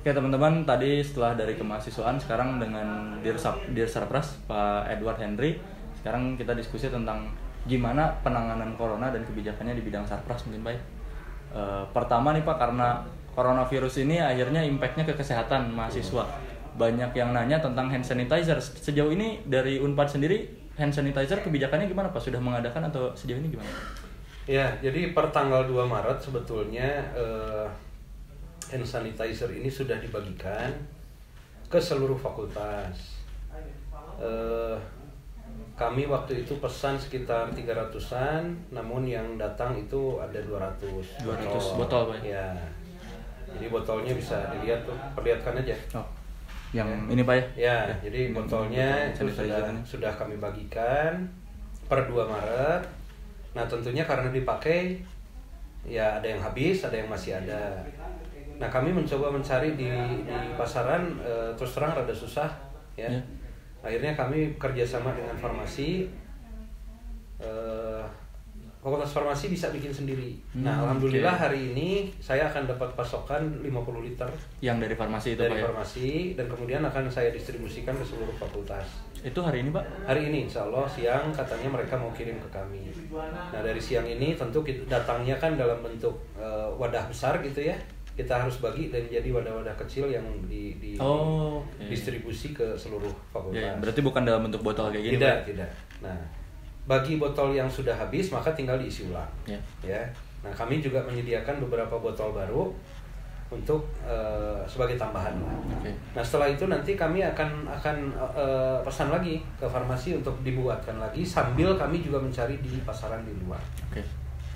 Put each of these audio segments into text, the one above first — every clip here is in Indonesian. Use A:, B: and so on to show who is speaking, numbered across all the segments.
A: Oke teman-teman, tadi setelah dari kemahasiswaan, sekarang dengan Dirsarpras Pak Edward Henry. Sekarang kita diskusi tentang gimana penanganan corona dan kebijakannya di bidang sarpras mungkin Pak. Pertama nih Pak, karena coronavirus ini akhirnya impactnya ke kesehatan mahasiswa. Banyak yang nanya tentang hand sanitizer. Sejauh ini dari Unpad sendiri, hand sanitizer kebijakannya gimana Pak? Sudah mengadakan atau sejauh ini gimana?
B: Ya, jadi per tanggal 2 Maret sebetulnya hand sanitizer ini sudah dibagikan ke seluruh fakultas. Kami waktu itu pesan sekitar 300-an, namun yang datang itu ada 200
A: botol Pak.
B: Ya. Jadi botolnya bisa dilihat tuh, perlihatkan aja.
A: Oh. Yang ya. Ini Pak ya?
B: Ya, jadi botolnya itu sudah kami bagikan per 2 Maret. Nah, tentunya karena dipakai ya ada yang habis, ada yang masih ada. Nah, kami mencoba mencari di pasaran, terus terang rada susah ya. Akhirnya kami kerjasama dengan farmasi. Fakultas farmasi bisa bikin sendiri. Nah, alhamdulillah hari ini saya akan dapat pasokan 50 liter
A: yang dari farmasi itu
B: dari
A: Pak,
B: farmasi ya? Dan kemudian akan saya distribusikan ke seluruh fakultas.
A: Itu hari ini Pak?
B: Hari ini insya Allah siang katanya mereka mau kirim ke kami. Nah, dari siang ini tentu datangnya kan dalam bentuk wadah besar gitu ya. Kita harus bagi dan jadi wadah-wadah kecil yang distribusi ke seluruh fakultas.
A: Ya, berarti bukan dalam bentuk botol kayak gini?
B: Tidak. Nah, bagi botol yang sudah habis maka tinggal diisi ulang. Ya. Nah, kami juga menyediakan beberapa botol baru untuk sebagai tambahan. Nah, setelah itu nanti kami akan pesan lagi ke farmasi untuk dibuatkan lagi sambil kami juga mencari di pasaran di luar.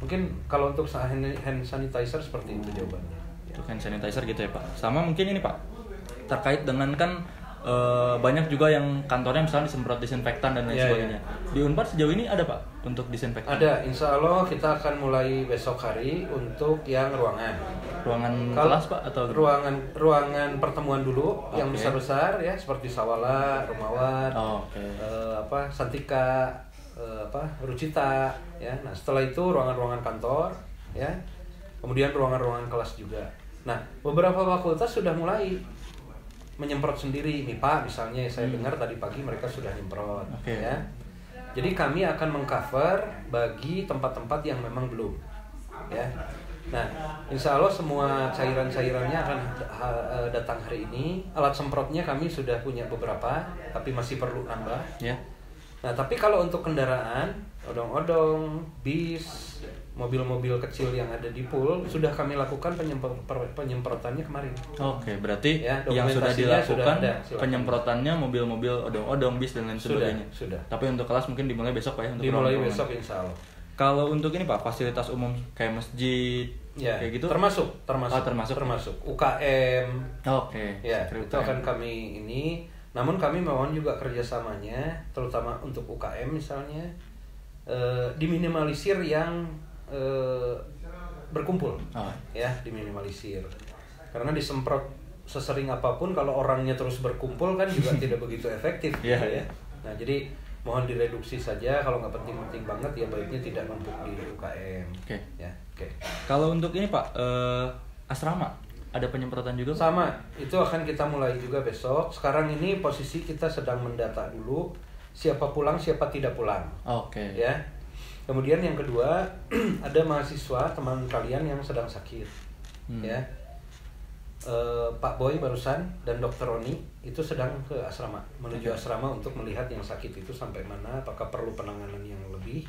B: Mungkin kalau untuk hand sanitizer seperti itu jawabannya.
A: Untuk hand sanitizer gitu ya Pak. Sama mungkin ini Pak, terkait dengan kan banyak juga yang kantornya misalnya disemprot disinfektan dan lain sebagainya. Di Unpad sejauh ini ada Pak untuk disinfektan?
B: Ada, insya Allah kita akan mulai besok hari untuk yang ruangan.
A: Kelas Pak atau
B: ruangan pertemuan dulu yang besar-besar ya, seperti Sawala, Rumawat, Santika, Rucita ya. Nah, setelah itu ruangan-ruangan kantor ya. Kemudian ruangan-ruangan kelas juga. Nah, beberapa fakultas sudah mulai menyemprot sendiri. MIPA misalnya saya dengar tadi pagi mereka sudah nyemprot ya. Jadi kami akan mengcover bagi tempat-tempat yang memang belum ya. Nah, insya Allah semua cairan-cairannya akan datang hari ini. Alat semprotnya kami sudah punya beberapa, tapi masih perlu nambah ya. Nah, tapi kalau untuk kendaraan, odong-odong, bis, mobil-mobil kecil yang ada di pool sudah kami lakukan penyemprotannya kemarin.
A: Berarti ya, yang sudah dilakukan penyemprotannya mobil-mobil odong-odong, bis dan lain sebagainya.
B: Sudah.
A: Tapi untuk kelas mungkin dimulai besok Pak ya?
B: Dimulai besok insya Allah.
A: Kalau untuk ini Pak, fasilitas umum kayak masjid
B: ya,
A: kayak gitu?
B: Termasuk. UKM. Ya, itu akan kami ini. Namun kami mohon juga kerjasamanya, terutama untuk UKM misalnya, diminimalisir yang berkumpul ya, diminimalisir karena disemprot sesering apapun kalau orangnya terus berkumpul kan juga tidak begitu efektif ya. Nah, jadi mohon direduksi saja, kalau nggak penting-penting banget ya baiknya tidak numpuk di UKM.
A: Kalau untuk ini Pak, asrama ada penyemprotan juga?
B: Sama, itu akan kita mulai juga besok. Sekarang ini posisi kita sedang mendata dulu siapa pulang siapa tidak pulang. Ya. Kemudian yang kedua, ada mahasiswa teman kalian yang sedang sakit, ya. Pak Boy barusan dan Dr. Roni itu sedang ke asrama, menuju asrama untuk melihat yang sakit itu sampai mana, apakah perlu penanganan yang lebih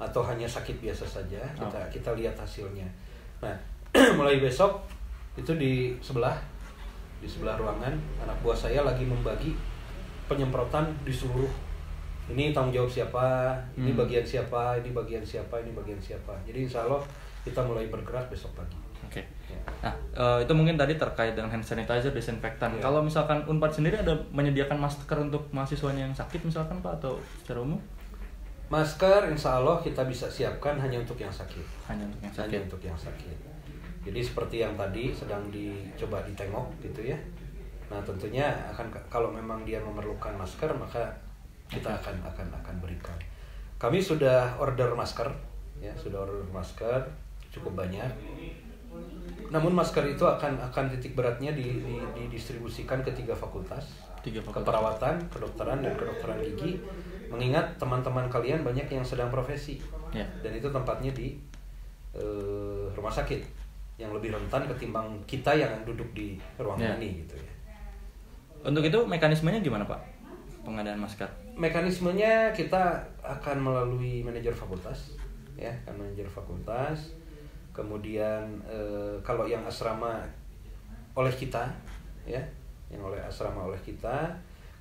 B: atau hanya sakit biasa saja. Kita lihat hasilnya. Nah, mulai besok itu di sebelah ruangan anak buah saya lagi membagi penyemprotan di seluruh. Ini tanggung jawab siapa, ini bagian siapa, ini bagian siapa, ini bagian siapa. Jadi insya Allah kita mulai bergerak besok pagi.
A: Ya. Nah, itu mungkin tadi terkait dengan hand sanitizer, disinfektan. Kalau misalkan Unpad sendiri ada menyediakan masker untuk mahasiswanya yang sakit misalkan Pak, atau secara umum?
B: Masker insya Allah kita bisa siapkan hanya untuk yang sakit.
A: Hanya untuk yang sakit.
B: Jadi seperti yang tadi sedang dicoba ditengok gitu ya. Nah, tentunya kalau memang dia memerlukan masker maka kita akan berikan. Kami sudah order masker ya, cukup banyak. Namun masker itu akan titik beratnya didistribusikan ke 3 fakultas. Keperawatan, kedokteran, dan kedokteran gigi. Mengingat teman-teman kalian banyak yang sedang profesi, dan itu tempatnya di rumah sakit yang lebih rentan ketimbang kita yang duduk di ruangan ini gitu ya.
A: Untuk itu mekanismenya gimana Pak? Pengadaan masker?
B: Mekanismenya kita akan melalui manajer fakultas, ya, kan manajer fakultas. Kemudian kalau yang asrama oleh kita, ya, yang oleh asrama oleh kita.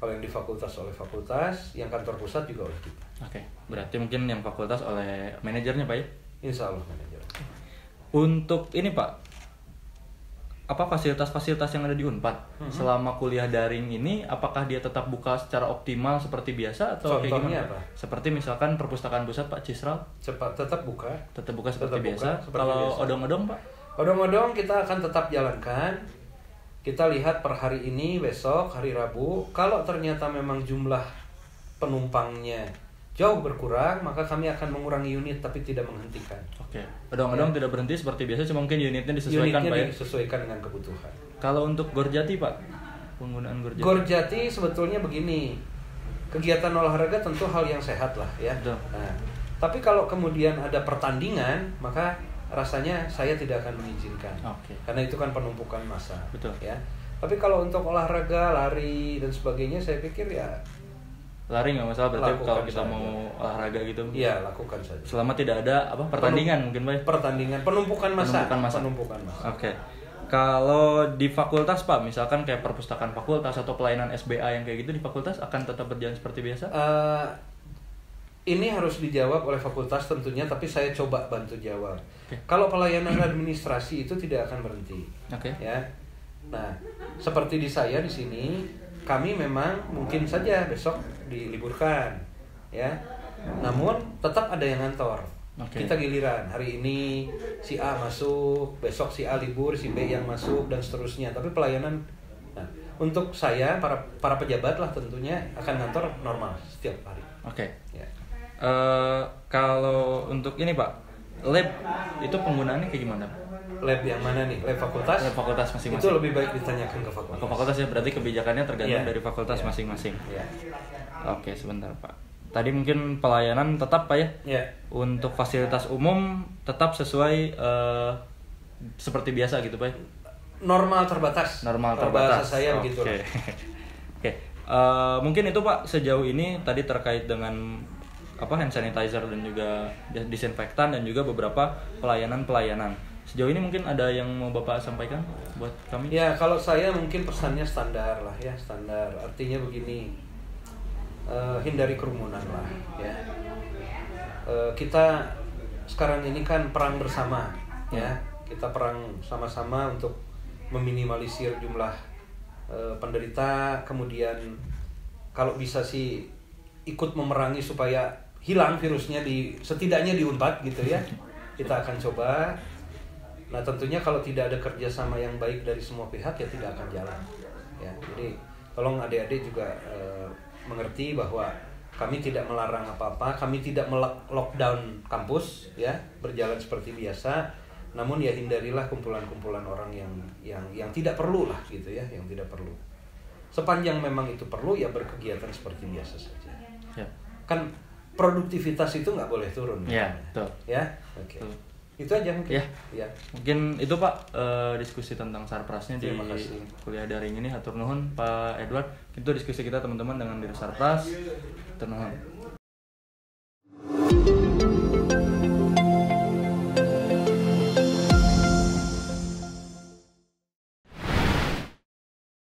B: Kalau yang di fakultas oleh fakultas, yang kantor pusat juga oleh kita.
A: Oke, berarti mungkin yang fakultas oleh manajernya Pak ya?
B: Insya Allah manajer.
A: Untuk ini Pak, apa fasilitas-fasilitas yang ada di Unpad selama kuliah daring ini, apakah dia tetap buka secara optimal seperti biasa atau kayak gimana? Apa? Seperti misalkan perpustakaan pusat Pak Cisral?
B: Tetap buka.
A: Tetap buka seperti biasa. Kalau odong-odong Pak?
B: Odong-odong kita akan tetap jalankan. Kita lihat per hari ini, besok, hari Rabu. Kalau ternyata memang jumlah penumpangnya jauh berkurang, maka kami akan mengurangi unit tapi tidak menghentikan.
A: Oke. Odong-odong tidak berhenti seperti biasa, cuma mungkin unitnya disesuaikan Pak ya?
B: Disesuaikan dengan kebutuhan.
A: Kalau untuk Gorjati Pak, penggunaan Gorjati?
B: Gorjati sebetulnya begini, kegiatan olahraga tentu hal yang sehat lah ya. Nah, tapi kalau kemudian ada pertandingan, maka rasanya saya tidak akan mengizinkan, karena itu kan penumpukan massa.
A: Betul.
B: Ya. Tapi kalau untuk olahraga, lari dan sebagainya, saya pikir ya
A: lari nggak masalah. Berarti kalau kita mau olahraga gitu,
B: iya lakukan saja.
A: Selama tidak ada pertandingan mungkin Pak.
B: Pertandingan, penumpukan massa.
A: Oke. Kalau di fakultas Pak, misalkan kayak perpustakaan fakultas atau pelayanan SBA yang kayak gitu di fakultas akan tetap berjalan seperti biasa?
B: Ini harus dijawab oleh fakultas tentunya, tapi saya coba bantu jawab. Kalau pelayanan administrasi itu tidak akan berhenti. Ya. Nah, seperti di saya di sini, kami memang mungkin saja besok diliburkan, ya. Namun tetap ada yang ngantor. Kita giliran. Hari ini si A masuk, besok si A libur, si B yang masuk dan seterusnya. Tapi pelayanan, nah, untuk saya para pejabat lah tentunya akan ngantor normal setiap hari. Ya.
A: Kalau untuk ini Pak, lab itu penggunaannya kayak gimana?
B: Lab yang mana nih? Lab fakultas?
A: Lab fakultas masing-masing.
B: Itu lebih baik ditanyakan ke fakultas.
A: Ke fakultas ya, berarti kebijakannya tergantung dari fakultas masing-masing. Oke, sebentar Pak. Tadi mungkin pelayanan tetap Pak ya? Untuk fasilitas umum tetap sesuai seperti biasa gitu Pak?
B: Normal terbatas.
A: Bahasa
B: saya begitu.
A: Oke. Mungkin itu Pak sejauh ini tadi terkait dengan hand sanitizer dan juga disinfektan dan juga beberapa pelayanan. Sejauh ini mungkin ada yang mau Bapak sampaikan buat kami?
B: Ya, kalau saya mungkin pesannya standar lah ya, standar. Artinya begini, hindari kerumunan lah ya. Kita sekarang ini kan perang bersama ya. Kita perang sama-sama untuk meminimalisir jumlah penderita, kemudian kalau bisa sih ikut memerangi supaya hilang virusnya setidaknya di Unpad gitu ya. Kita akan coba. Nah, tentunya kalau tidak ada kerjasama yang baik dari semua pihak ya tidak akan jalan. Ya, jadi tolong adik-adik juga mengerti bahwa kami tidak melarang apa-apa, kami tidak lockdown kampus ya, berjalan seperti biasa. Namun ya hindarilah kumpulan-kumpulan orang yang tidak perlu lah gitu ya, yang tidak perlu. Sepanjang memang itu perlu ya berkegiatan seperti biasa saja. Kan produktivitas itu nggak boleh turun.
A: Betul.
B: Ya, oke. Itu aja mungkin.
A: Ya. Mungkin itu Pak diskusi tentang Sarprasnya di kuliah daring ini. Hatur nuhun Pak Edward. Itu diskusi kita teman-teman dengan Dir Sarpras. Hatur nuhun.